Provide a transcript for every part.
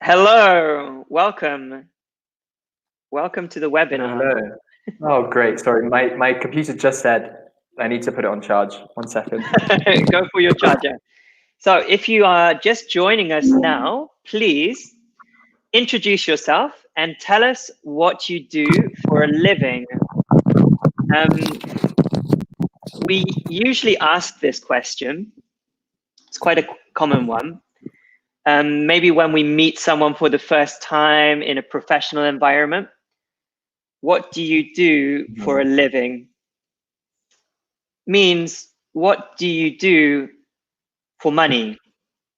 Hello, welcome to the webinar. Hello. Oh, great. Sorry, my computer just said I need to put it on charge. 1 second. Go for your charger. So if you are just joining us now, please introduce yourself and tell us what you do for a living. We usually ask this question. It's quite a common one. Maybe when we meet someone for the first time in a professional environment. What do you do for a living? Means what do you do for money,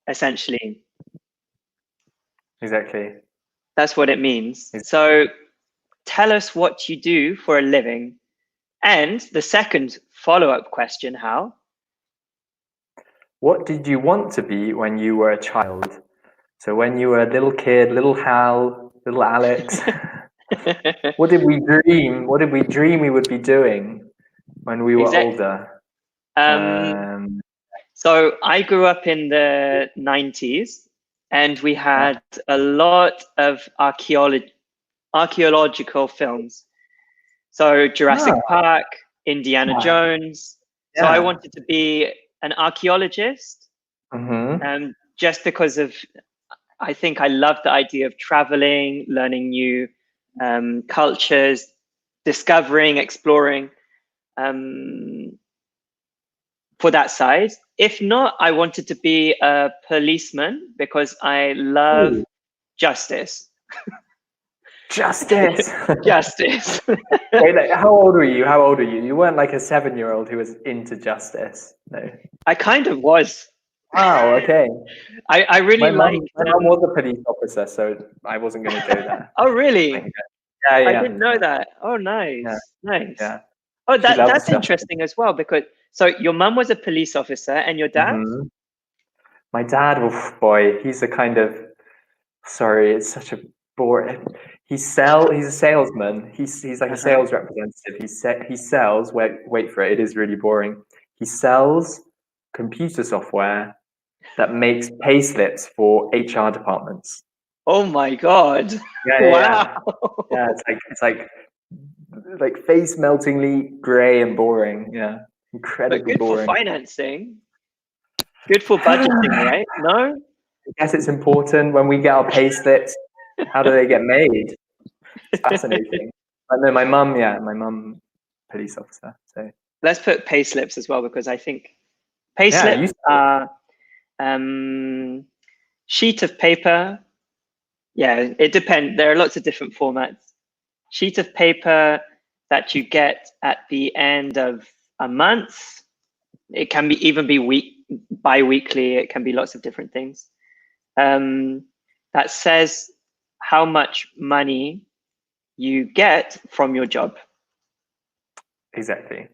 essentially? Exactly. That's what it means. So tell us what you do for a living. And the second follow-up question, how? What did you want to be when you were a child? So when you were a little kid, little Hal, little Alex, what did we dream? What did we dream we would be doing when we were older? So I grew up in the 90s and we had a lot of archaeological films. So Jurassic Park, Indiana Jones. Yeah. So I wanted to be an archaeologist, just because of, I think I love the idea of traveling, learning new cultures, discovering, exploring. For that side. If not, I wanted to be a policeman because I love justice. Justice. Justice. Wait, how old were you? How old are you? You weren't like a 7-year-old who was into justice. No. I kind of was. Wow, okay. I really liked... My mom was a police officer, so I wasn't going to go there. Oh, really? Yeah. I didn't know that. Oh, nice. Yeah. Nice. Yeah. Oh, that's interesting as well, because so your mum was a police officer and your dad? My dad, oh boy, he's a kind of, sorry, it's such a boring. He's a salesman. He's like a sales representative. He sells. Wait for it. It is really boring. He sells computer software that makes pay slips for HR departments. Oh my God! Yeah, wow. Yeah, it's like face meltingly grey and boring. Yeah, incredibly but good boring. For financing. Good for budgeting, right? No? I guess it's important when we get our pay slips. How do they get made? It's fascinating. But no, my mum, police officer. So let's put pay slips as well, because I think pay slips are sheet of paper. Yeah, it depends. There are lots of different formats. Sheet of paper that you get at the end of a month. It can even be bi-weekly. It can be lots of different things. That says how much money you get from your job. Exactly.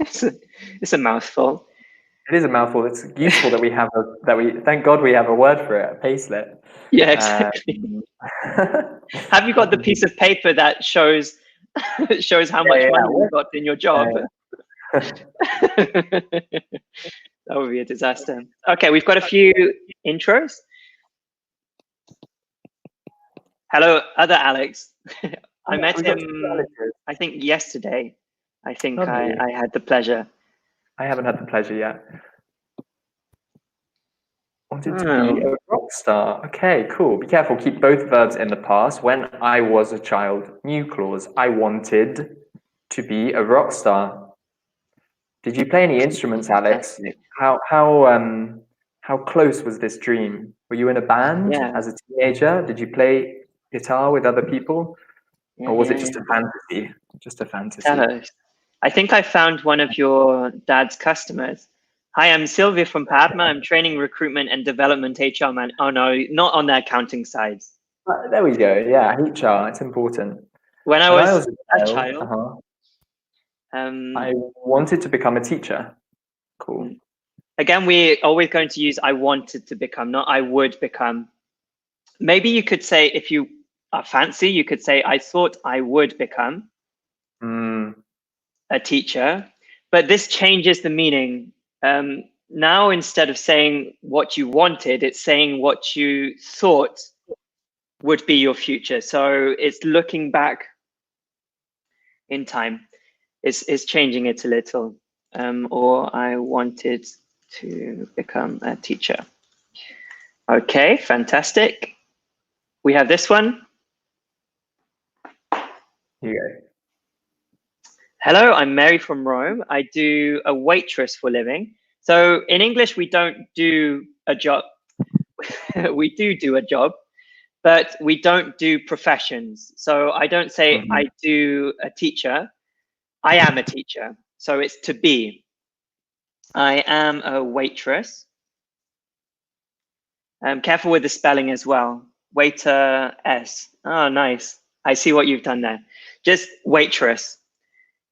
It's a mouthful. It is a mouthful. It's useful that we have thank God we have a word for it, a payslip. Yeah, exactly. Have you got the piece of paper that shows how much money you got in your job? That would be a disaster. Okay, we've got a few intros. Hello, other Alex. I met him, I think, yesterday. I think I had the pleasure. I haven't had the pleasure yet. Wanted to be a rock star. Okay, cool. Be careful. Keep both verbs in the past. When I was a child, new clause. I wanted to be a rock star. Did you play any instruments, Alex? How close was this dream? Were you in a band as a teenager? Did you play guitar with other people? Or was it just a fantasy? Just a fantasy. I think I found one of your dad's customers. Hi, I'm Sylvia from Padma. I'm training recruitment and development HR man. Oh no, not on the accounting side. There we go. Yeah, HR. It's important. When I was a child, I wanted to become a teacher. Cool. Again, we're always going to use I wanted to become, not I would become. Maybe you could say, if you are fancy, you could say, I thought I would become a teacher, but this changes the meaning. now instead of saying what you wanted, it's saying what you thought would be your future. So it's looking back in time. It's changing it a little. Or I wanted to become a teacher. Okay, fantastic. We have this one. Here you go. Hello, I'm Mary from Rome. I do a waitress for a living. So in English, we don't do a job. We do a job, but we don't do professions. So I don't say I do a teacher. I am a teacher. So it's to be. I am a waitress. Careful with the spelling as well. Waiter S. Oh, nice. I see what you've done there. Just waitress.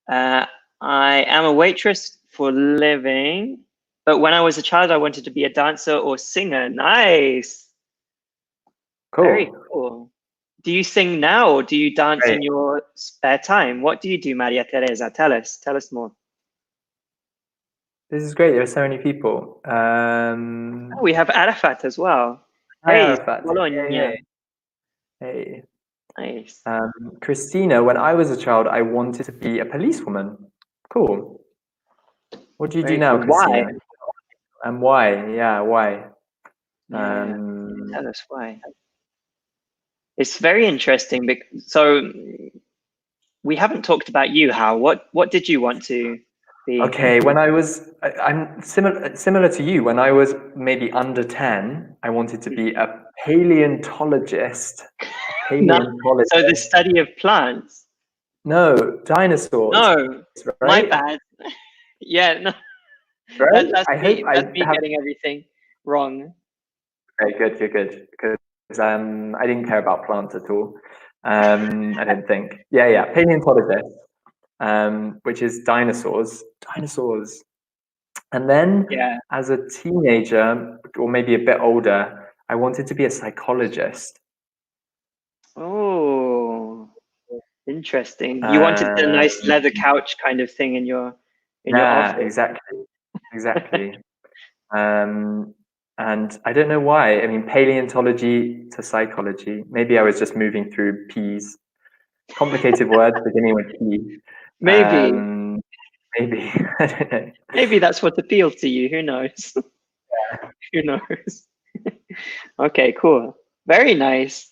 I am a waitress for living, but when I was a child, I wanted to be a dancer or singer. Nice. Cool. Very cool. Do you sing now, or do you dance in your spare time? What do you do, Maria Teresa? Tell us more. This is great. There are so many people. Oh, we have Arafat as well. Hi, Hey, Arafat. Bologna. Hey. Nice. Christina, when I was a child, I wanted to be a policewoman. Cool. What do you do now, Cool. Christina? Why? And why? Yeah, why? Yeah. Tell us why. It's very interesting. So we haven't talked about you, Hal. What did you want to be? Okay, when I'm similar to you. When I was maybe under 10, I wanted to be a paleontologist. Paleontologist. So the study of plants. No, dinosaurs. No, right? my bad. Yeah, no. Right? That's I me. hope That's me getting everything wrong. Okay, good. Because I didn't care about plants at all. I didn't think. Yeah, paleontologist, which is dinosaurs. And then, as a teenager, or maybe a bit older, I wanted to be a psychologist. Oh, interesting. You wanted the nice leather couch kind of thing in your office. Exactly. And I don't know why. I mean, paleontology to psychology. Maybe I was just moving through P's. Complicated words beginning with P. Maybe. Maybe. I don't know. Maybe that's what appealed to you. Who knows? Who knows? Okay, cool. Very nice.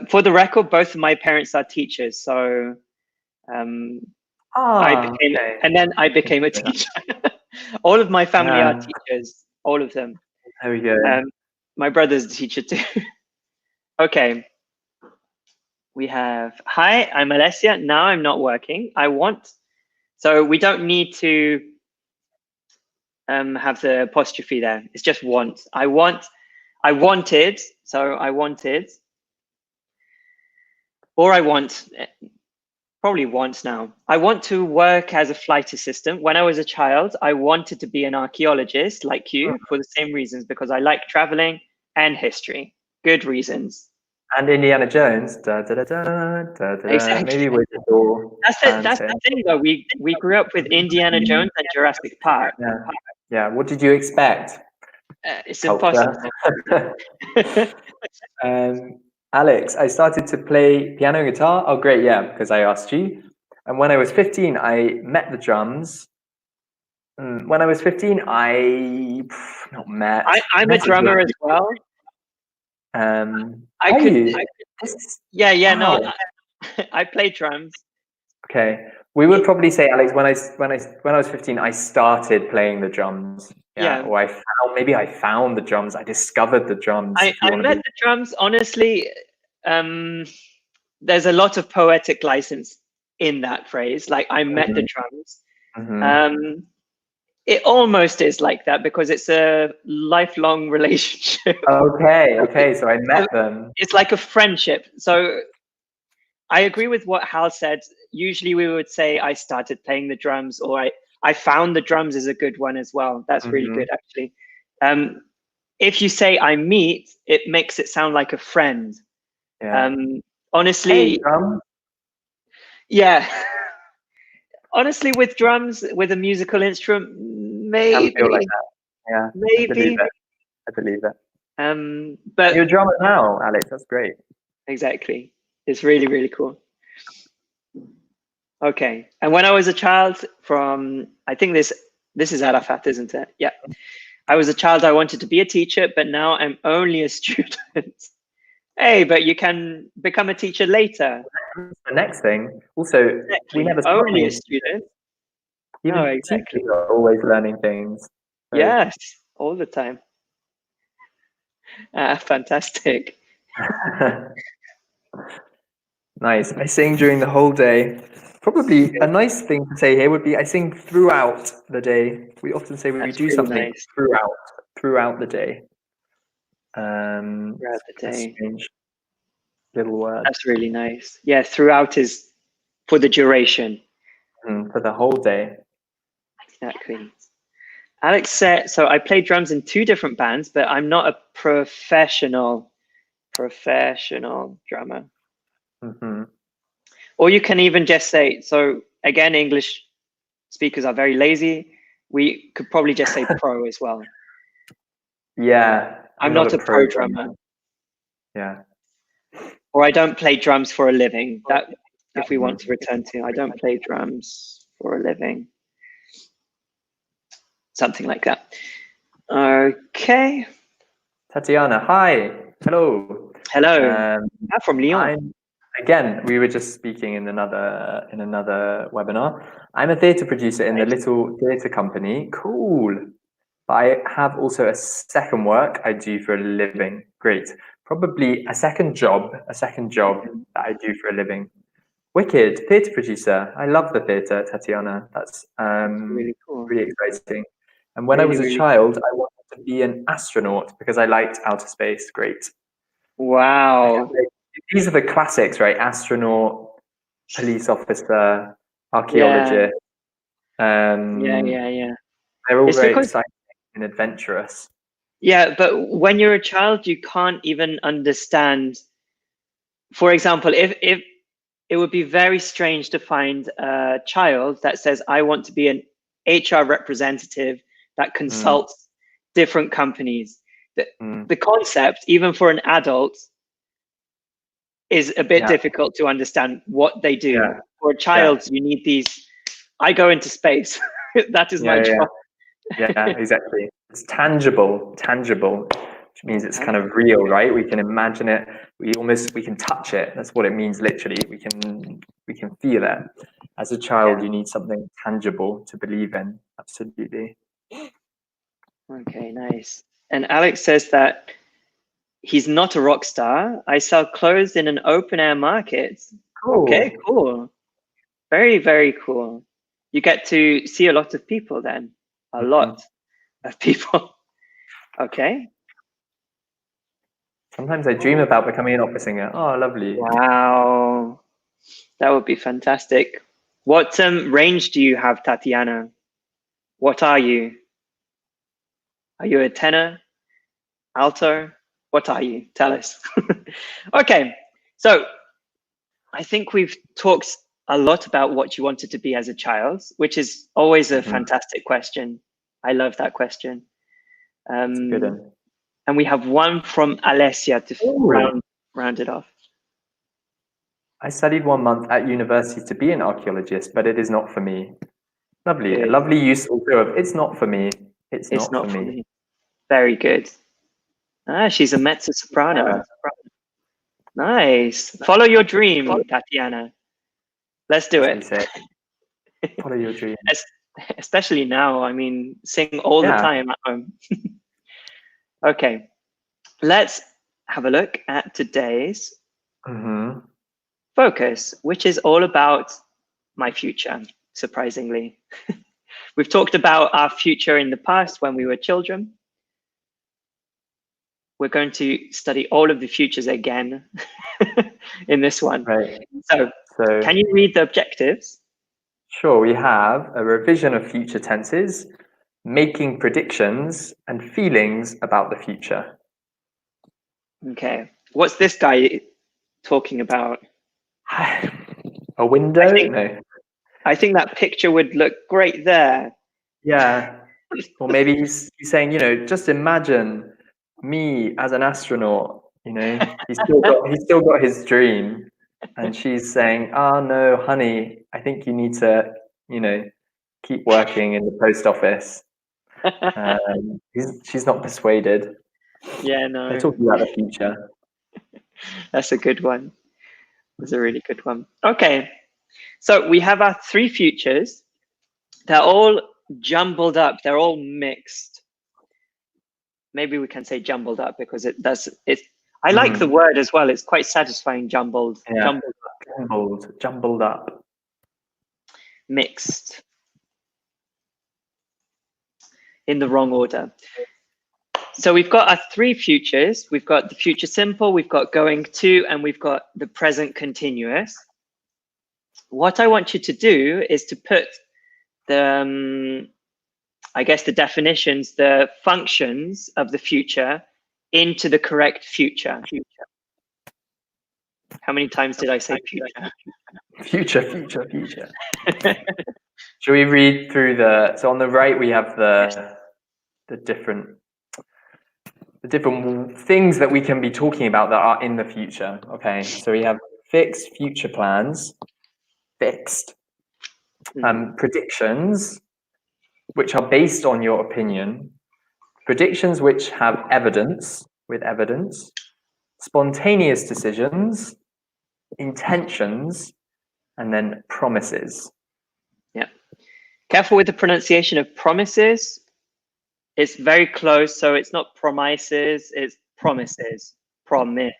For the record, both of my parents are teachers, so I became a teacher. All of my family are teachers. All of them. There we go. My brother's a teacher too. Okay. We have, hi, I'm Alessia. Now I'm not working. So we don't need to have the apostrophe there. It's just want. I wanted, or I want, probably want now. I want to work as a flight assistant. When I was a child, I wanted to be an archaeologist like you for the same reasons, because I like traveling and history. Good reasons. And Indiana Jones. Da, da, da, da, da, da, Exactly. Maybe with the door. That's the thing, though. We grew up with Indiana Jones and Jurassic Park. Yeah. What did you expect? It's impossible. Alex, I started to play piano and guitar. Oh, great. Yeah, because I asked you. And when I was 15, I met the drums. When I was 15, I'm a drummer as well. I play drums. Okay, we would probably say, Alex, when I was 15, I started playing the drums. Or I found the drums. I discovered the drums. I met the drums. Honestly, there's a lot of poetic license in that phrase. Like, I met the drums. It almost is like that because it's a lifelong relationship. Okay. So I met them. It's like a friendship. So I agree with what Hal said. Usually we would say I started playing the drums, or I found the drums is a good one as well. That's really good, actually. If you say I meet, it makes it sound like a friend. Honestly, honestly, with drums, with a musical instrument, maybe. Yeah, I believe maybe. it. I believe it. But You're a drummer now, Alex. That's great. exactly, it's really, really cool. Okay, and when I was a child, I think this is Arafat, isn't it? Yeah. I was a child, I wanted to be a teacher, but now I'm only a student. Hey, but you can become a teacher later. The next thing, also, we Exactly. never stop Only a being student. No, even teachers exactly. are always learning things. So. Yes, all the time. Fantastic. Nice. I sing during the whole day. Probably a nice thing to say here would be I sing throughout the day. We often say we That's do really something nice. throughout the day. Throughout the A day. strange little word. That's really nice. Yeah, throughout is for the duration. For the whole day. Exactly. Alex said, so I play drums in 2 different bands, but I'm not a professional drummer. Mm-hmm. Or you can even just say, so again, English speakers are very lazy. We could probably just say pro as well. Yeah, I'm not not a a pro pro drummer. drummer. Yeah. Or I don't play drums for a living. That, if we want to return to, I don't play drums for a living. Something like that. Okay. Tatiana, hi. Hello. Hello. Um, I'm from Lyon. Again, we were just speaking in another webinar. I'm a theatre producer in the Right. little theatre company. Cool. But I have also a second work I do for a living. Great. Probably a second job that I do for a living. Wicked. Theatre producer. I love the theatre, Tatiana. That's Really cool. really exciting. And when I Really, was a really child, I wanted to be an astronaut because I liked outer space. Great. wow. These are the classics, right? Astronaut, police officer, Yeah. archaeologist. Yeah. They're all It's very because, exciting and adventurous. yeah, but when you're a child, you can't even understand. For example, if it would be very strange to find a child that says, I want to be an HR representative that Mm, consults different companies. The, mm, the concept, even for an adult, is a bit yeah, difficult to understand what they do. yeah, For a yeah, child, you need these, I go into space. That is my yeah, yeah, job. yeah, exactly. It's tangible, which means it's kind of Tangible. real, right? We can imagine it. We can touch it. That's what it means, literally. We can feel it. As a child, Yeah. you need something tangible to believe in. Absolutely. Okay, nice. And Alex says that he's not a rock star. I sell clothes in an open air market. Okay, Cool. cool. Very, very cool. You get to see a lot of people then. A Mhm. lot of people. Okay. Sometimes I dream about becoming an opera singer. Oh, lovely. Wow. That would be fantastic. What range do you have, Tatiana? What are you? Are you a tenor, alto? What are you? Tell us. Okay. So I think we've talked a lot about what you wanted to be as a child, which is always a Mhm. fantastic question. I love that question. It's a good Um, one. and we have one from Alessia to Oh, round it off. I studied 1 month at university to be an archaeologist, but it is not for me. Lovely. A Good. lovely use also of it's not for me. It's It's not for not for me. me. Very good. She's a mezzo soprano. Nice. Follow your dream, Tatiana. Let's do As we it. say, follow your dream. Es- Especially now. I mean, sing all the Yeah. time at home. Okay. Let's have a look at today's Hmm. focus, which is all about my future, surprisingly. We've talked about our future in the past when we were children. We're going to study all of the futures again in this one. Right. So, So, can you read the objectives? sure, we have a revision of future tenses, making predictions, and feelings about the future. Okay. What's this guy talking about? A window? I think No. I think that picture would look great there. Yeah. Or maybe he's saying, just imagine me as an astronaut. He's still got his dream, and she's saying, "Oh no, honey, I think you need to, keep working in the post office." She's not persuaded. Yeah, They're no, talking about the future. that's a good one. That's a really good one. Okay, so we have our three futures. They're all jumbled up. They're all mixed. Maybe we can say jumbled up because it does. I like the word as well. It's quite satisfying. Jumbled. Yeah. Jumbled up. Mixed. In the wrong order. So we've got our three futures. We've got the future simple, we've got going to, and we've got the present continuous. What I want you to do is to put the, I guess the definitions, the functions of the future into the correct future. How many times did I say future? Future. Shall we read through so on the right we have the different things that we can be talking about that are in the future. Okay, so we have fixed future plans, fixed predictions, which are based on your opinion, predictions which have evidence, spontaneous decisions, intentions, and then promises. Yeah. Careful with the pronunciation of promises. It's very close, so it's not promises, it's promises. Promises.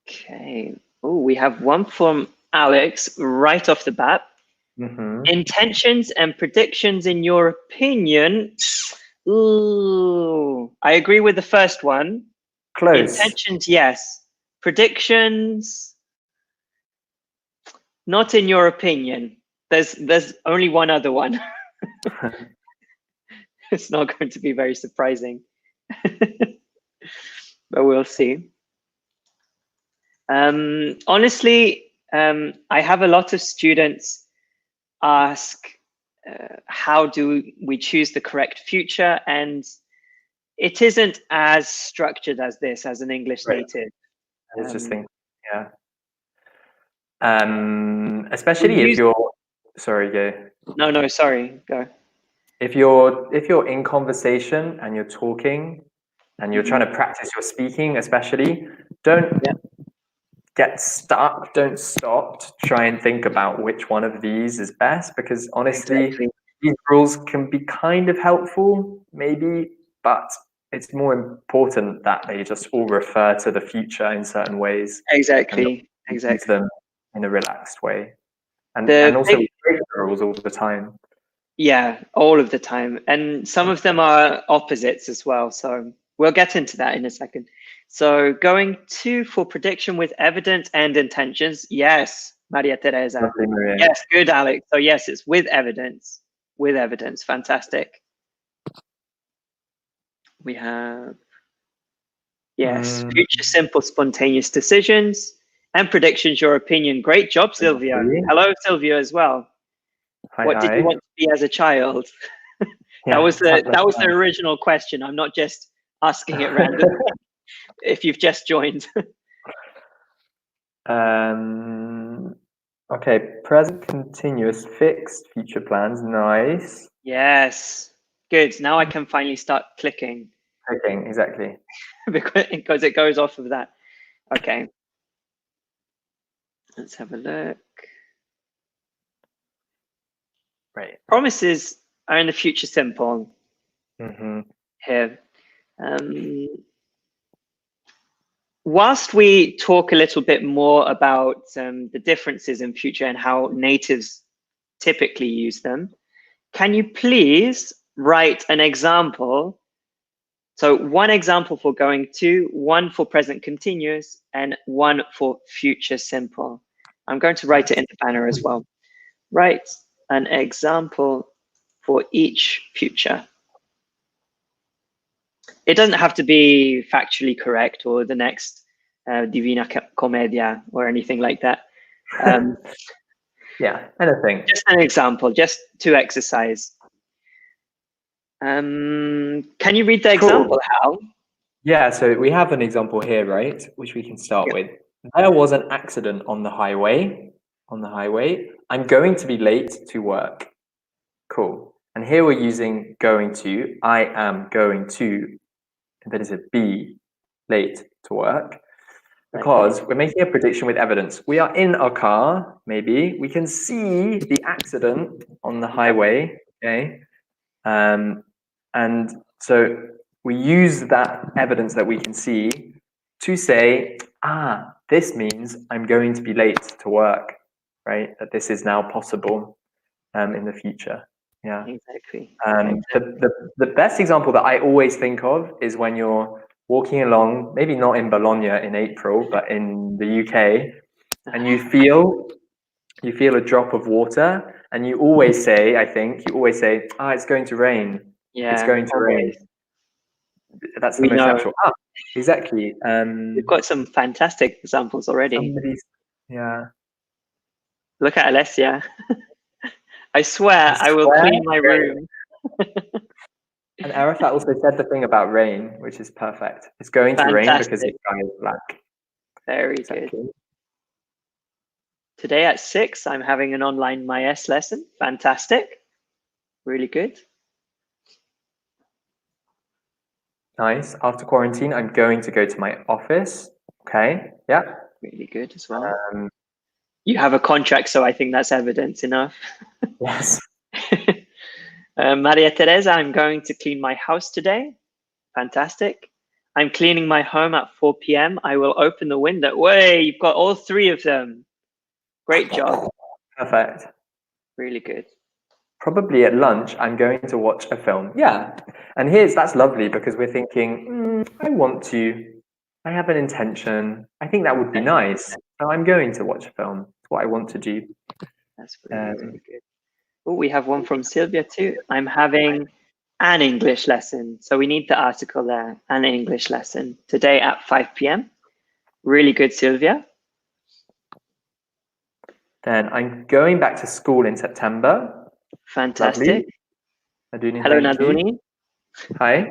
Okay. Oh, we have one from Alex right off the bat. Intentions and predictions in your opinion. Ooh, I agree with the first one. Close. Intentions, yes. Predictions, not in your opinion. There's only one other one. It's not going to be very surprising, but we'll see. Honestly, I have a lot of students ask, how do we choose the correct future? And it isn't as structured as this, as an English native. I was just thinking, yeah. Especially if you're, sorry, go. No, sorry, go. If you're in conversation and you're talking and you're trying to practice your speaking, especially, don't get stuck, don't stop to try and think about which one of these is best, because honestly, these rules can be kind of helpful, maybe, but it's more important that they just all refer to the future in certain ways. Exactly. Use them in a relaxed way. And also break the rules all the time. Yeah, all of the time. And some of them are opposites as well. So we'll get into that in a second. So going to for prediction with evidence and intentions. Yes, Maria Teresa. Maria. Yes, good, Alex. So yes, it's with evidence. With evidence. Fantastic. We have, yes, future simple spontaneous decisions and predictions, your opinion. Great job, Sylvia. Hello, Sylvia, as well. What did you want to be as a child? That was the original question. I'm not just asking it randomly. If you've just joined. Okay, present continuous fixed future plans. Nice. Yes, good. Now I can finally start clicking. Clicking, exactly. because it goes off of that. Okay. Let's have a look. Right. Promises are in the future simple. Here. Whilst we talk a little bit more about the differences in future and how natives typically use them, can you please write an example? So one example for going to, one for present continuous, and one for future simple. I'm going to write it in the banner as well. Write an example for each future. It doesn't have to be factually correct or the next Divina Commedia or anything like that. Yeah, anything. Just an example, just to exercise. Can you read the example, Hal? Yeah, so we have an example here, right? Which we can start with. There was an accident on the highway. I'm going to be late to work. Cool. And here we're using going to. I am going to, infinitive, be late to work. Because we're making a prediction with evidence. We are in a car, maybe. We can see the accident on the highway, okay? And so we use that evidence that we can see to say, this means I'm going to be late to work, right? That this is now possible in the future. Yeah. Exactly. The best example that I always think of is when you're walking along, maybe not in Bologna in April, but in the UK, and you feel a drop of water, and you always say, it's going to rain. Yeah, It's going to rain. That's the we most know. natural. Exactly. We've got some fantastic examples already. Yeah. Look at Alessia. I swear I will clean my room. And Arafat also said the thing about rain, which is perfect. It's going to rain because the sky is black. Very good. Today at 6, I'm having an online mYes lesson. Fantastic. Really good. Nice. After quarantine, I'm going to go to my office. Okay. Yeah. Really good as well. You have a contract, so I think that's evidence enough. Yes. Maria Teresa, I'm going to clean my house today. Fantastic. I'm cleaning my home at 4 p.m. I will open the window. Way, you've got all 3 of them. Great job. Perfect. Really good. Probably at lunch, I'm going to watch a film. Yeah. And that's lovely because we're thinking, I have an intention. I think that would be nice. So I'm going to watch a film. It's what I want to do. That's really good. Oh, we have one from Sylvia too. I'm having an English lesson. So we need the article there, an English lesson today at 5 p.m. Really good, Sylvia. Then I'm going back to school in September. Fantastic. Naduni, hello, Naduni. Hi.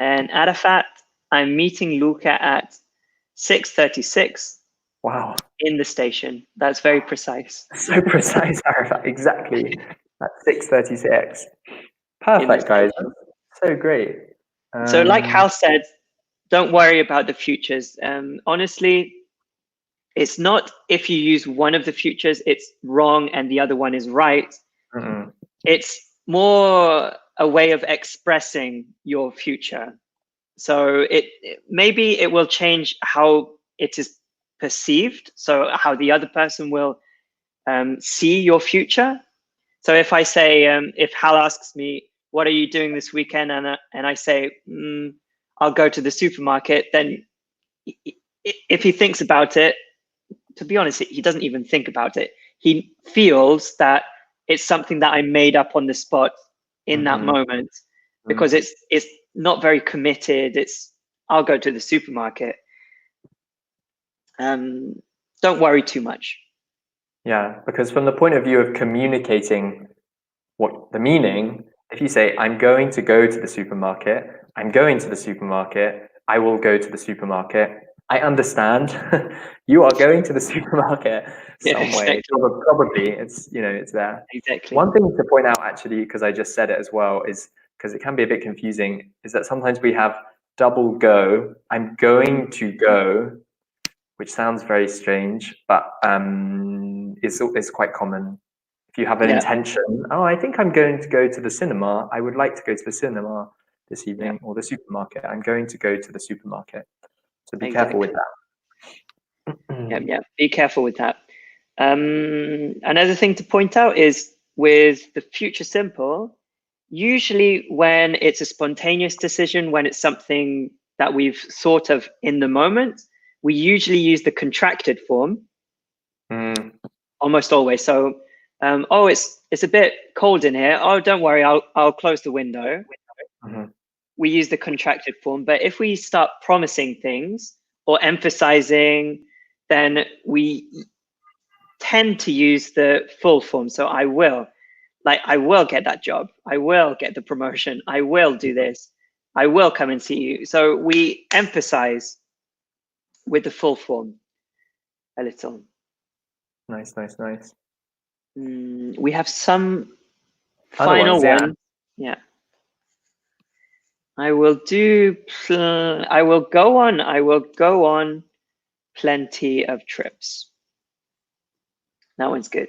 And Arafat, I'm meeting Luca at 6:36. Wow. In the station. That's very precise. So precise, Arafat. Exactly. At 6:36. Perfect, guys. So great. So like Hal said, don't worry about the futures. Honestly, it's not if you use one of the futures, it's wrong and the other one is right. It's more a way of expressing your future. So maybe it will change how it is perceived. So how the other person will see your future. So if I say, if Hal asks me, what are you doing this weekend? And I say, I'll go to the supermarket, then if he thinks about it, to be honest, he doesn't even think about it. He feels that it's something that I made up on the spot in that moment because it's not very committed. It's, I'll go to the supermarket. Don't worry too much. Yeah, because from the point of view of communicating what the meaning, if you say, I'm going to go to the supermarket, I'm going to the supermarket, I will go to the supermarket, I understand you are going to the supermarket some way. Probably it's, it's there. Exactly. One thing to point out actually, because I just said it as well, is because it can be a bit confusing, is that sometimes we have double go. I'm going to go, which sounds very strange, but it's quite common. If you have an intention, I think I'm going to go to the cinema. I would like to go to the cinema this evening, or the supermarket. I'm going to go to the supermarket. So be careful with that. Yeah, be careful with that. Another thing to point out is with the future simple, usually when it's a spontaneous decision, when it's something that we've thought of in the moment, we usually use the contracted form. Almost always. So, it's a bit cold in here. Oh, don't worry, I'll close the window. We use the contracted form. But if we start promising things or emphasizing, then we tend to use the full form. So I will, like, I will get that job. I will get the promotion. I will do this. I will come and see you. So we emphasize with the full form a little. Nice. We have some Other final ones, yeah. one. Yeah. I will go on plenty of trips. That one's good.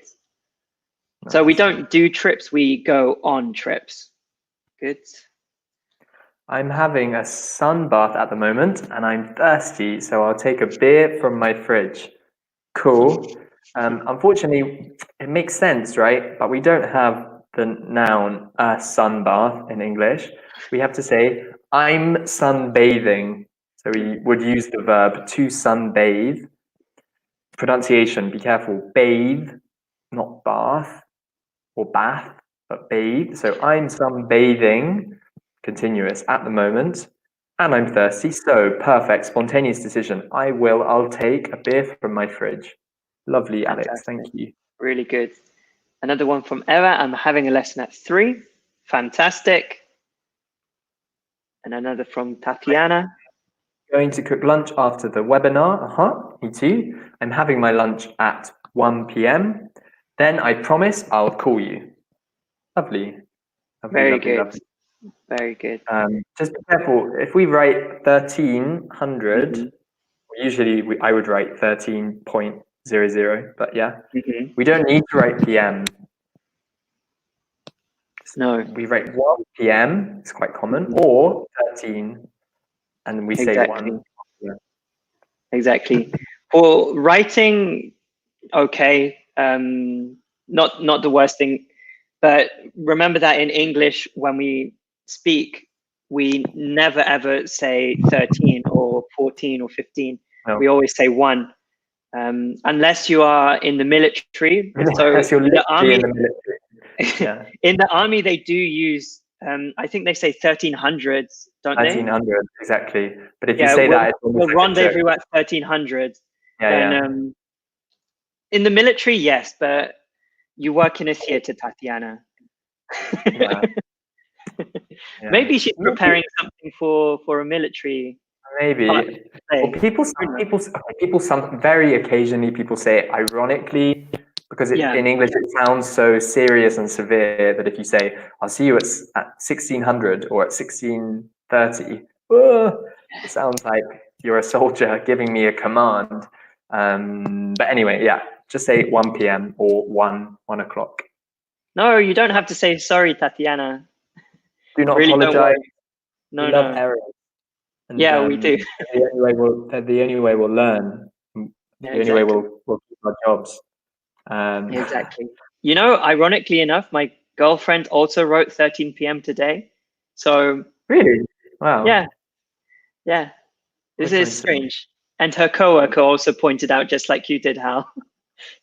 Nice. So we don't do trips, we go on trips. Good. I'm having a sun bath at the moment and I'm thirsty, so I'll take a beer from my fridge. Cool. Unfortunately, it makes sense, right? But we don't have the noun sun bath in English. We have to say, I'm sunbathing. So we would use the verb to sunbathe. Pronunciation, be careful. Bathe, not bath or bath, but bathe. So I'm sunbathing, continuous at the moment, and I'm thirsty. So perfect, spontaneous decision. I'll take a beer from my fridge. Lovely, Alex. Fantastic. Thank you. Really good. Another one from Eva. I'm having a lesson at 3. Fantastic. And another from Tatiana. Going to cook lunch after the webinar. Me too. I'm having my lunch at 1 p.m. Then I promise I'll call you. Lovely. Very good. Lovely. Very good. Just be careful. If we write 1300, usually I would write 13.00, but yeah, we don't need to write PM. No. We write 1 PM, it's quite common, or 13, and we say 1. Yeah. Exactly. For writing, okay, not the worst thing, but remember that in English, when we speak, we never ever say 13 or 14 or 15. No. We always say 1, unless you are in the military. So unless you're the army, in the military. Yeah. In the army, they do use, I think they say 1300s, don't 1300, exactly. But if you say that, it's we'll rendezvous at 1300. Then in the military, yes, but you work in a theater, Tatiana. Yeah. Maybe she's preparing something for a military. Maybe. Well, people very occasionally people say it ironically, because in English it sounds so serious and severe that if you say, I'll see you at 1600 or at 1630, it sounds like you're a soldier giving me a command. But anyway, yeah, just say 1 p.m. or 1 o'clock. No, you don't have to say sorry, Tatiana. Do not apologize. No, we love errors. And, we do. The only way we'll learn. The only way we'll keep our jobs. Exactly. You know, ironically enough, my girlfriend also wrote 13 p.m. today. So really, wow. Yeah. This is strange. And her coworker also pointed out, just like you did, Hal,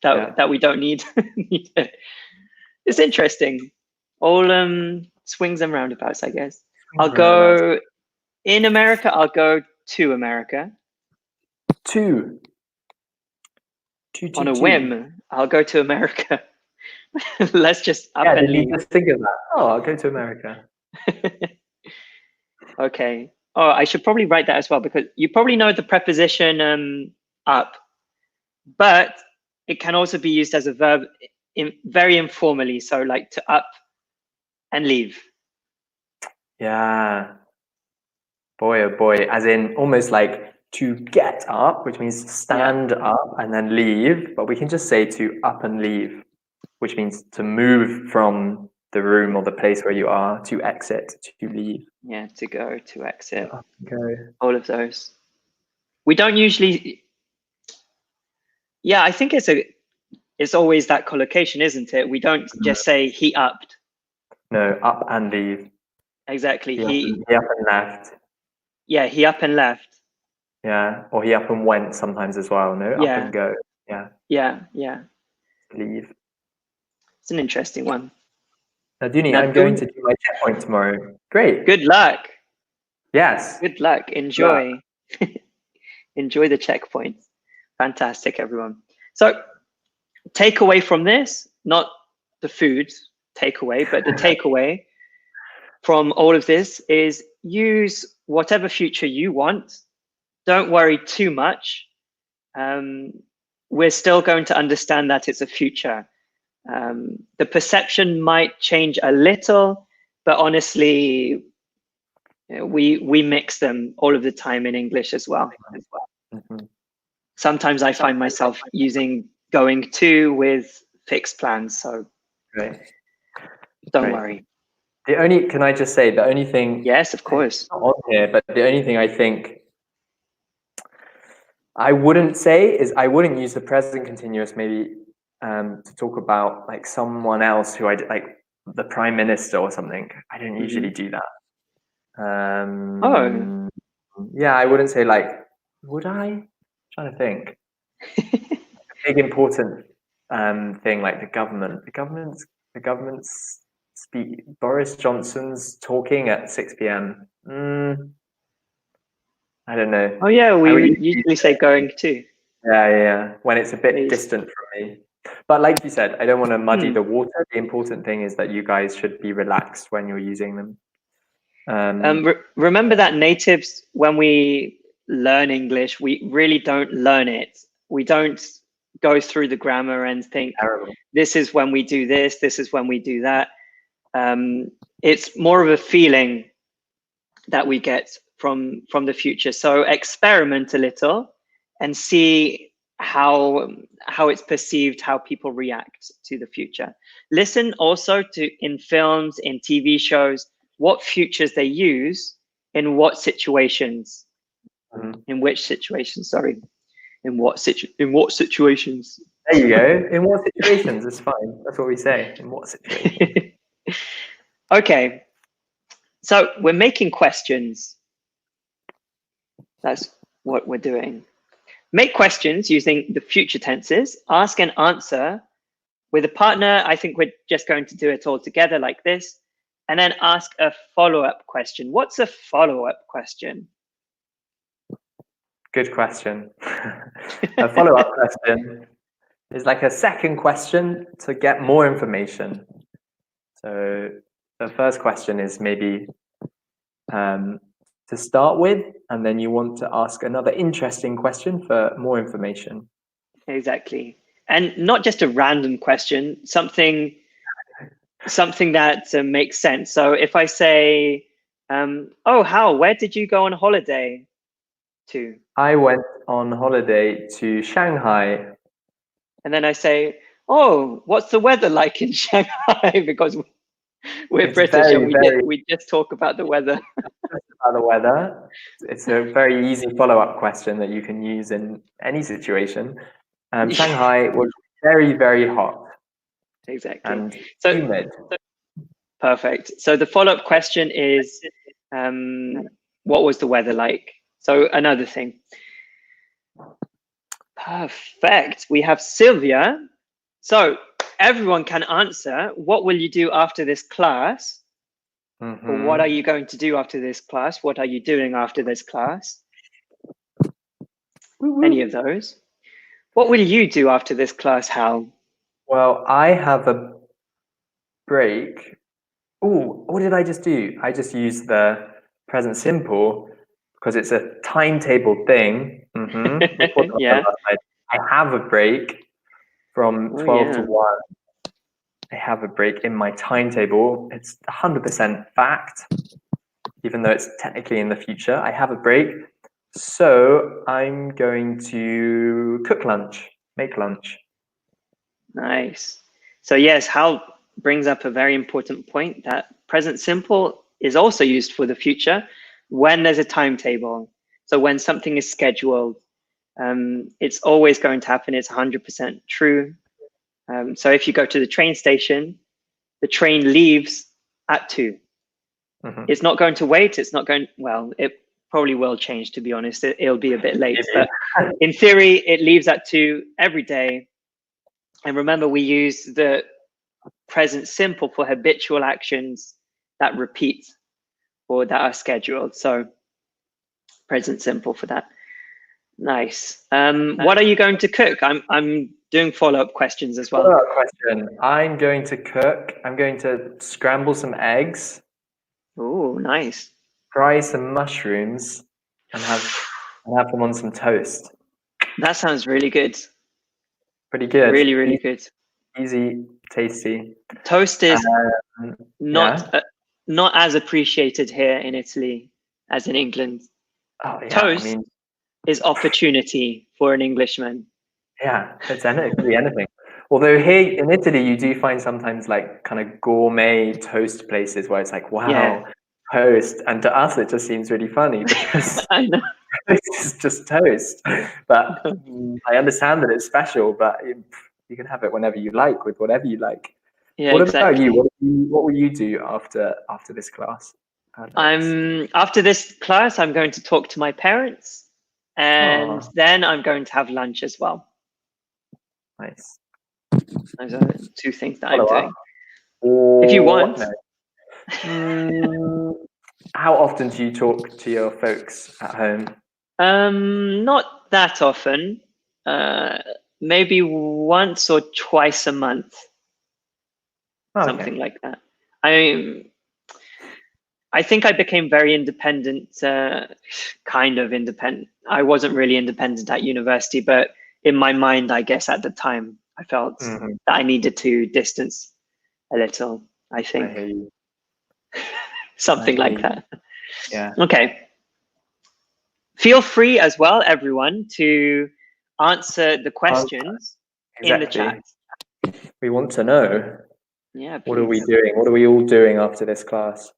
that we don't need it. It's interesting. All swings and roundabouts, I guess. I'll go in America. I'll go to America. On a whim, I'll go to America. Let's just up and leave. Just think of that. Oh, I'll go to America. Okay. Oh, I should probably write that as well, because you probably know the preposition up, but it can also be used as a verb very informally. So like to up and leave. Yeah. Boy, oh boy. As in almost like to get up, which means stand up and then leave. But we can just say to up and leave, which means to move from the room or the place where you are, to exit, to leave. Yeah, to go, to exit. Okay. All of those. We don't usually. Yeah, I think it's always that collocation, isn't it? We don't just say he upped. No, up and leave. Exactly. He up and left. Yeah, he up and left. Yeah, or he up and went sometimes as well. No, up and go. Yeah. Yeah. Leave. It's an interesting one. Naduni, I'm going to do my checkpoint tomorrow. Great. Good luck. Yes. Good luck. Enjoy. Enjoy the checkpoint. Fantastic, everyone. So takeaway from this, not the food takeaway, but the takeaway from all of this is use whatever future you want. Don't worry too much. We're still going to understand that it's a future. The perception might change a little, but honestly, we mix them all of the time in English as well. Mhm. Sometimes I find myself using going to with fixed plans, so Great. don't Great. worry. Can I just say, the only thing, Yes, of course. it's not on here, but the only thing I think I wouldn't say is I wouldn't use the present continuous maybe to talk about like someone else who like the prime minister or something. I don't usually do that. Oh. Yeah, I wouldn't say like, would I? I'm trying to think. A big important thing like the government's speak. Boris Johnson's talking at 6 p.m. I don't know. Oh yeah, I we would usually say going to. Yeah. When it's a bit Please. distant from me. But like you said, I don't want to muddy Hmm. the water. The important thing is that you guys should be relaxed when you're using them. Remember that natives, when we learn English, we really don't learn it. We don't go through the grammar and think, Terrible. this is when we do this, this is when we do that. It's more of a feeling that we get from the future. So experiment a little and see how it's perceived, how people react to the future. Listen also to, in films, in TV shows, what futures they use in what situations. Mhm. In which situations, sorry. In what situations? There you go. In what situations? It's fine. That's what we say. In what situations? Okay. So we're making questions. That's what we're doing. Make questions using the future tenses. Ask and answer with a partner. I think we're just going to do it all together like this. And then ask a follow-up question. What's a follow-up question? Good question. A follow-up question is like a second question to get more information. So the first question is maybe to start with, and then you want to ask another interesting question for more information. Exactly. And not just a random question, something that makes sense. So if I say, oh, Hal, where did you go on holiday to? I went on holiday to Shanghai. And then I say, oh, what's the weather like in Shanghai? Because we're It's British and very we just talk about the weather. about the weather. It's a very easy follow-up question that you can use in any situation. Shanghai was very, very hot Exactly. and So humid. perfect. So the follow-up question is, what was the weather like? So another thing. Perfect. We have Sylvia. So everyone can answer. What will you do after this class? Mm-hmm. Or what are you going to do after this class? What are you doing after this class? Any of those. What will you do after this class, Hal? Well, I have a break. Oh, what did I just do? I just used the present simple because it's a timetable thing. Yeah. I have a break from Oh, 12 to yeah. 1. I have a break in my timetable. It's 100% fact, even though it's technically in the future. I have a break. So I'm going to cook lunch, make lunch. Nice. So yes, Hal brings up a very important point that present simple is also used for the future when there's a timetable. So when something is scheduled, it's always going to happen. It's 100% true. So if you go to the train station, the train leaves at 2. Mm-hmm. It's not going to wait. It's not going, well, it probably will change, to be honest. It'll be a bit late, but in theory, it leaves at 2 every day. And remember, we use the present simple for habitual actions that repeat or that are scheduled. So present simple for that. Nice. What are you going to cook? I'm doing follow-up questions as well. Follow-up question. I'm going to cook. I'm going to scramble some eggs, Oh, nice. fry some mushrooms, and have them on some toast. That sounds really good. Pretty good. Really, really good. Easy, tasty. Toast is not yeah. not as appreciated here in Italy as in England. Oh yeah. Toast is opportunity for an Englishman. Yeah, it's anything. Although here in Italy, you do find sometimes like kind of gourmet toast places where it's like, wow, toast. And to us, it just seems really funny because I know. toast is just toast. But I understand that it's special, but you can have it whenever you like with whatever you like. Yeah, What exactly. about you? What will you do after this class? After this class, I'm going to talk to my parents, and then I'm going to have lunch as well. Nice. Those are two things that I'm doing. If you want. How often do you talk to your folks at home? Not that often. Maybe once or twice a month. Something like that. I think I became very independent, kind of independent. I wasn't really independent at university, but in my mind, I guess at the time, I felt that I needed to distance a little, I think. I hear you. Something like that. Yeah. Okay. Feel free as well, everyone, to answer the questions in the chat. We want to know. Yeah, please. What are we doing? What are we all doing after this class?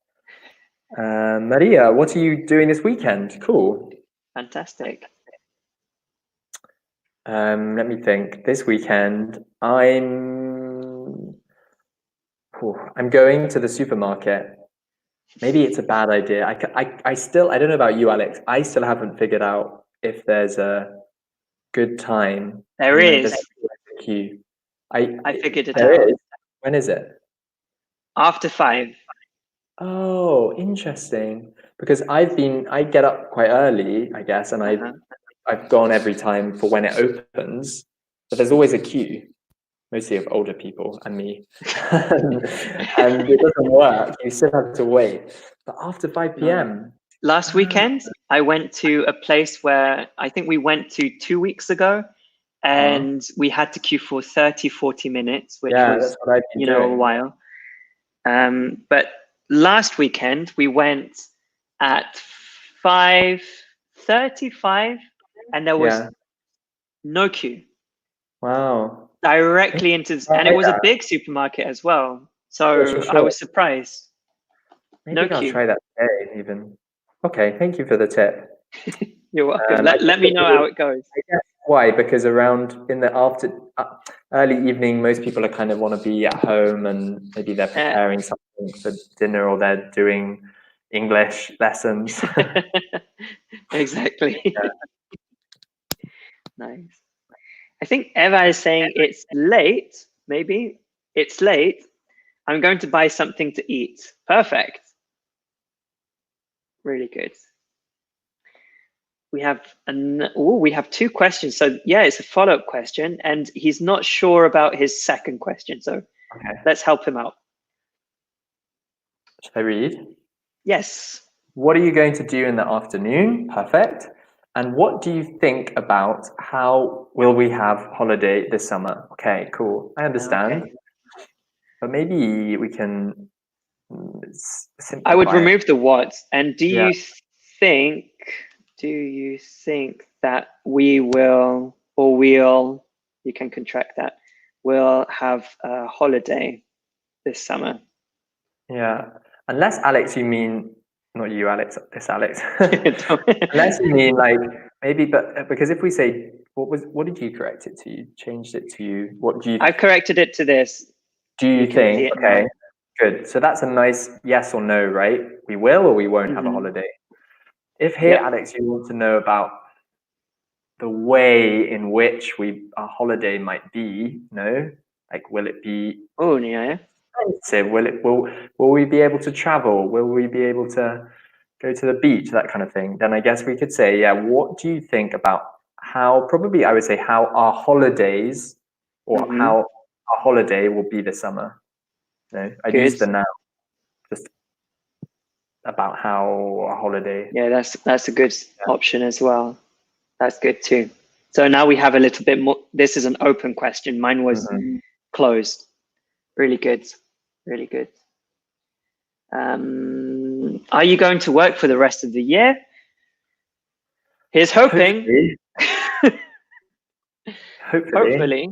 Maria, what are you doing this weekend? Cool. Fantastic. Let me think. This weekend, I'm going to the supermarket. Maybe it's a bad idea. I still, I don't know about you, Alex. I still haven't figured out if there's a good time. There is. A queue. I figured it out. When is it? After 5. Oh, interesting. Because I get up quite early, I guess, and I've gone every time for when it opens, but there's always a queue, mostly of older people and me, and it doesn't work. You still have to wait. But after 5 p.m. Last weekend, I went to a place where I think we went to 2 weeks ago, and we had to queue for 30, 40 minutes, which was, that's what I've been doing. a while. But last weekend, we went at 5:35, and there was no queue. Wow. Directly into, and it was a big supermarket as well. So I was surprised. Maybe I'll try that today even. Okay, thank you for the tip. You're welcome. Let me know how it goes. I guess why? Because around in the early evening, most people are kind of want to be at home and maybe they're preparing something for dinner or they're doing English lessons. Exactly. Yeah. Nice. I think Eva is saying it's late. Maybe it's late. I'm going to buy something to eat. Perfect. Really good. We have we have 2 questions. So yeah, it's a follow-up question, and he's not sure about his second question. So let's help him out. Should I read? Yes. What are you going to do in the afternoon? Perfect. And what do you think about how will we have holiday this summer? Okay, cool. I understand. Okay. But maybe we can I would remove the what. And do you think that we will, or you can contract that, we'll have a holiday this summer? Yeah. Unless, Alex, you mean, not you, Alex, this Alex. Unless you mean like maybe, but because if we say, what did you correct it to? You changed it to you. What do you? I corrected it to this. Do you think? Okay, good. So that's a nice yes or no, right? We will or we won't have a holiday. If here, Alex, you want to know about the way in which our holiday might be, like will it be? Oh yeah. Will we be able to travel? Will we be able to go to the beach? That kind of thing. Then I guess we could say, yeah. What do you think about probably I would say how our holidays or Mhm. how our holiday will be this summer. No, I'd use Good. the now, just about how our holiday. Yeah, that's a good option as well. That's good too. So now we have a little bit more. This is an open question. Mine was closed. Really good. Really good. Are you going to work for the rest of the year? Here's hoping. Hopefully.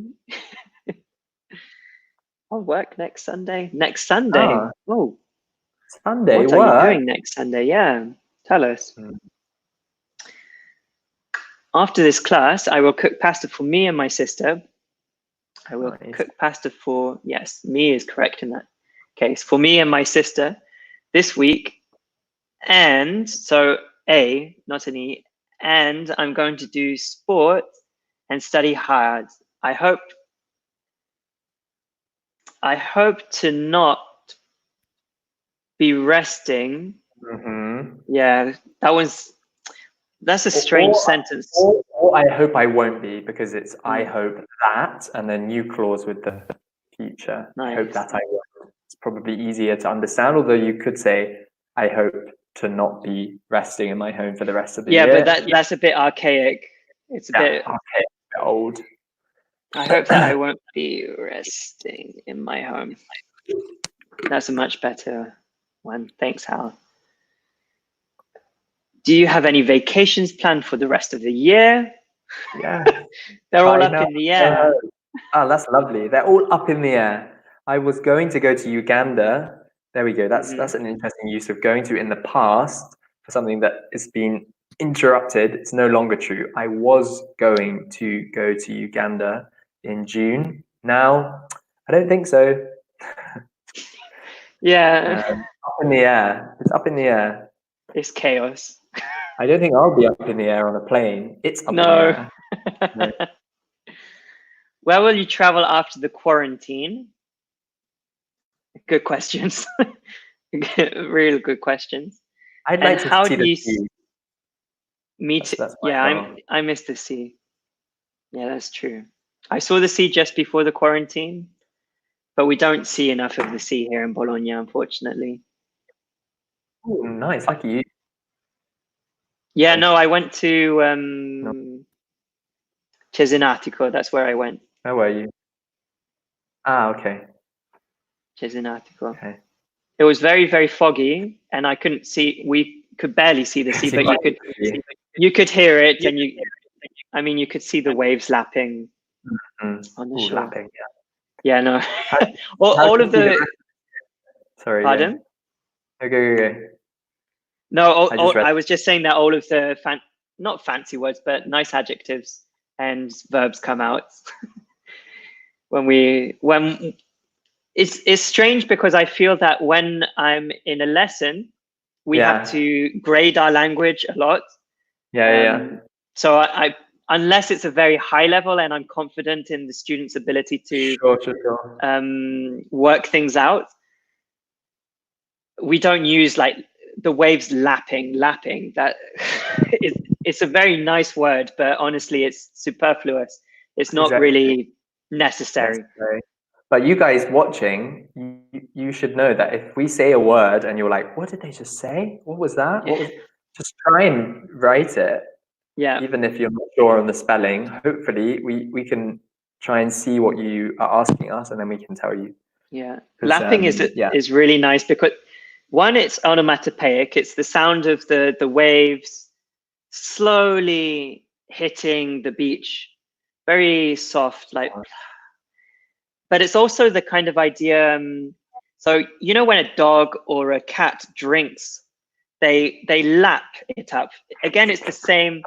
I'll work next Sunday. Next Sunday. Ah, Oh, Sunday what are you work. doing next Sunday? Yeah, tell us. After this class, I will cook pasta for me and my sister. I will cook pasta for, yes, me is correct in that case, for me and my sister this week. And so A, not an E, and I'm going to do sport and study hard. I hope to not be resting. Yeah, that's a strange sentence. Or I hope I won't be, because it's I hope that, and then new clause with the future. Nice. I hope that I won't. It's probably easier to understand, although you could say I hope to not be resting in my home for the rest of the year. Yeah, but that's a bit archaic. It's a bit old. I hope that I won't be resting in my home. That's a much better one. Thanks, Hal. Do you have any vacations planned for the rest of the year? Yeah. They're all up in the air. Oh, that's lovely. They're all up in the air. I was going to go to Uganda. There we go. That's an interesting use of going to in the past for something that has been interrupted. It's no longer true. I was going to go to Uganda in June. Now, I don't think so. Yeah. Up in the air. It's up in the air. It's chaos. I don't think I'll be up in the air on a plane. It's up in the air. No. Where will you travel after the quarantine? Good questions. Really good questions. I'd like to see the sea. Me too. Yeah, I miss the sea. Yeah, that's true. I saw the sea just before the quarantine, but we don't see enough of the sea here in Bologna, unfortunately. Oh, nice. Lucky you. Yeah, no, I went to Cesenatico. That's where I went. Where were you? Ah, okay. Cesenatico. Okay. It was very, very foggy, and I couldn't see. We could barely see the sea, but you could hear it, and you could see the waves lapping on the shore. Lapping, yeah. No. all of the. Sorry. Pardon? Okay. No, I was just saying that all of the not fancy words, but nice adjectives and verbs come out when it's strange, because I feel that when I'm in a lesson, we have to grade our language a lot. So I unless it's a very high level and I'm confident in the student's ability to work things out, we don't use like the waves lapping. That it's a very nice word, but honestly, it's superfluous. It's not really necessary. But you guys watching, you should know that if we say a word and you're like, what did they just say? What was that? Just try and write it. Yeah. Even if you're not sure on the spelling, hopefully we can try and see what you are asking us, and then we can tell you. Yeah. Lapping is really nice because one, it's onomatopoeic. It's the sound of the waves slowly hitting the beach, very soft, like. But it's also the kind of idea. So when a dog or a cat drinks, they lap it up. Again, it's the same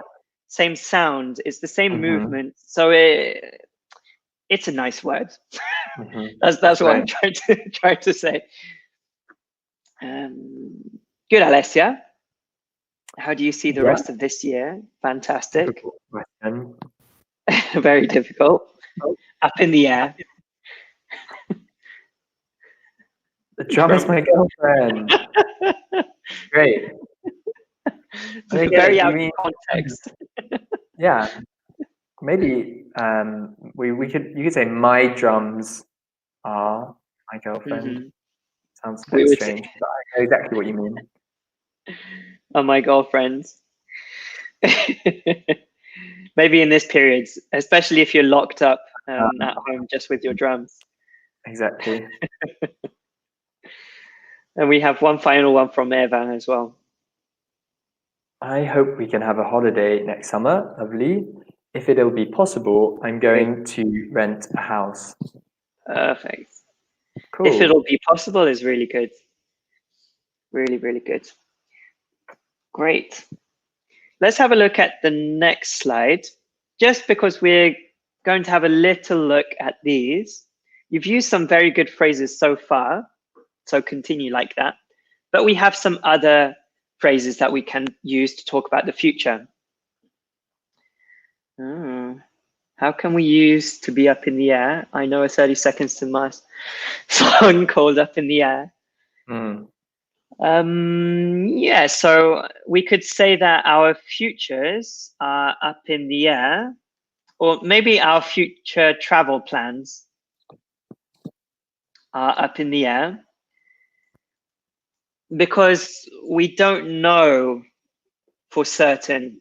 sound. It's the same movement. So it's a nice word. That's what I'm trying to say. Good, Alessia. How do you see the rest of this year? Fantastic. Very difficult. Up in the air. The drum is my girlfriend. Great. Very out of context. Yeah. maybe you could say my drums are my girlfriend. Mhm. Sounds a We bit would say, strange, but I know exactly what you mean. "Oh, my girlfriends." Maybe in this period, especially if you're locked up at home just with your drums. Exactly. And we have one final one from Eva as well. I hope we can have a holiday next summer. Lovely. If it'll be possible, I'm going to rent a house. Perfect. Cool. If it'll be possible is really good. Really, really good. Great. Let's have a look at the next slide. Just because we're going to have a little look at these. You've used some very good phrases so far, so continue like that. But we have some other phrases that we can use to talk about the future. How can we use to be up in the air? I know a 30 Seconds to Mars song called Up in the Air. Yeah, so we could say that our futures are up in the air, or maybe our future travel plans are up in the air because we don't know for certain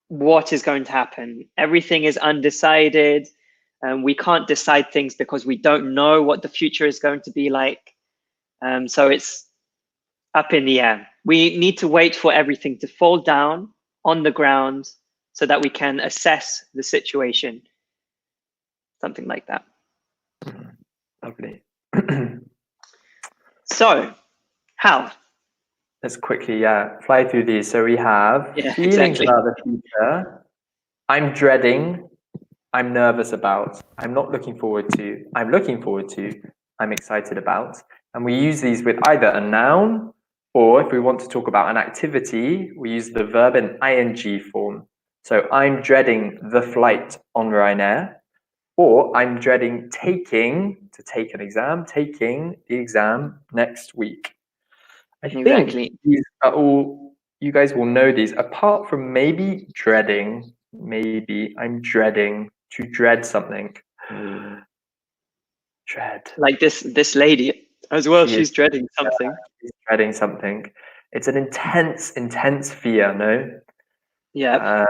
what is going to happen. Everything is undecided, and we can't decide things because we don't know what the future is going to be like. So it's up in the air. We need to wait for everything to fall down on the ground so that we can assess the situation. Something like that. Lovely. So, how? Let's quickly, fly through these. So we have feelings exactly. about the future. I'm dreading. I'm nervous about. I'm not looking forward to. I'm looking forward to. I'm excited about. And we use these with either a noun, or if we want to talk about an activity, we use the verb in ing form. So I'm dreading the flight on Ryanair, or I'm dreading taking the exam next week. I think these are all, you guys will know these, apart from maybe dreading, maybe I'm dreading to dread something. Dread. Like this lady as well, she's dreading something. She's dreading something. It's an intense fear, no? Yeah.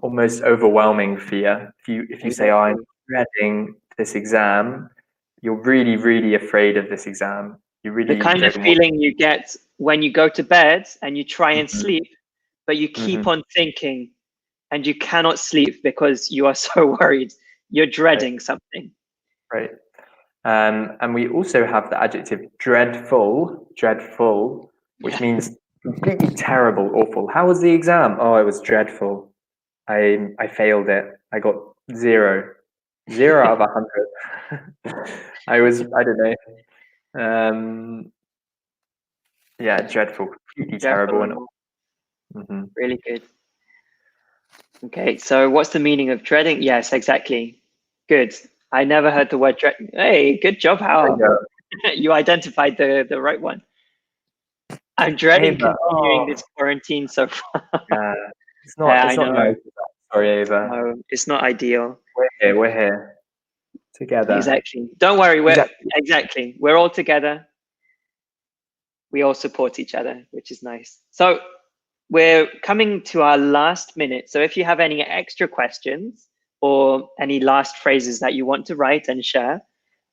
Almost overwhelming fear. If you say, oh, I'm dreading this exam, you're really afraid of this exam. You really the kind of feeling you get when you go to bed and you try and sleep, but you keep on thinking and you cannot sleep because you are so worried. You're dreading something. Right. And we also have the adjective dreadful, which means completely terrible, awful. How was the exam? Oh, it was dreadful. I failed it. I got 0 out of 100. I don't know. Yeah, dreadful, completely terrible. And really good. Okay, so what's the meaning of dreading? Yes, exactly. Good. I never heard the word dread. Hey, good job, Hal. You identified the right one. I'm dreading continuing this quarantine so far. Yeah, it's not nice. Sorry, Ava. No, it's not ideal. We're here together. Exactly. Don't worry. Exactly. We're all together. We all support each other, which is nice. So we're coming to our last minute. So if you have any extra questions or any last phrases that you want to write and share,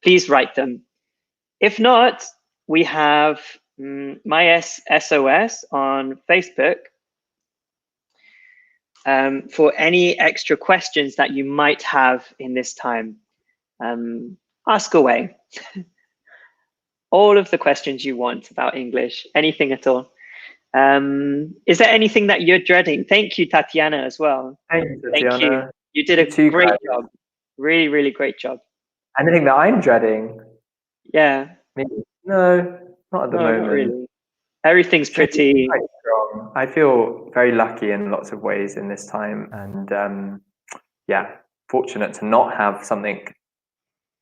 please write them. If not, we have mYes SOS on Facebook for any extra questions that you might have in this time. Ask away. All of the questions you want about English, anything at all. Is there anything that you're dreading? Thank you, Tatiana, as well. Thank you, Tatiana. Thank you. You did a great job. Really great job. Anything that I'm dreading? Yeah. Maybe. No, not at the moment. Not really. Everything's pretty quite strong. I feel very lucky in lots of ways in this time, and fortunate to not have something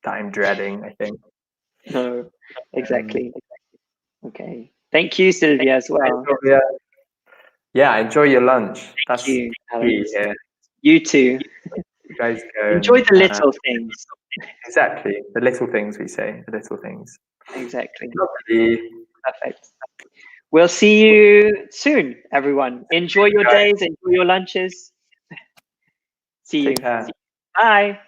that I'm dreading, I think. No, exactly. Okay. Thank you, Sylvia, as well. Yeah, enjoy your lunch. Thank you, key here. You too. You guys go Enjoy and, the little things. exactly, the little things we say, the little things. Exactly. Lovely. Perfect. We'll see you soon, everyone. Enjoy your days, enjoy your lunches. See you. Take care. Bye.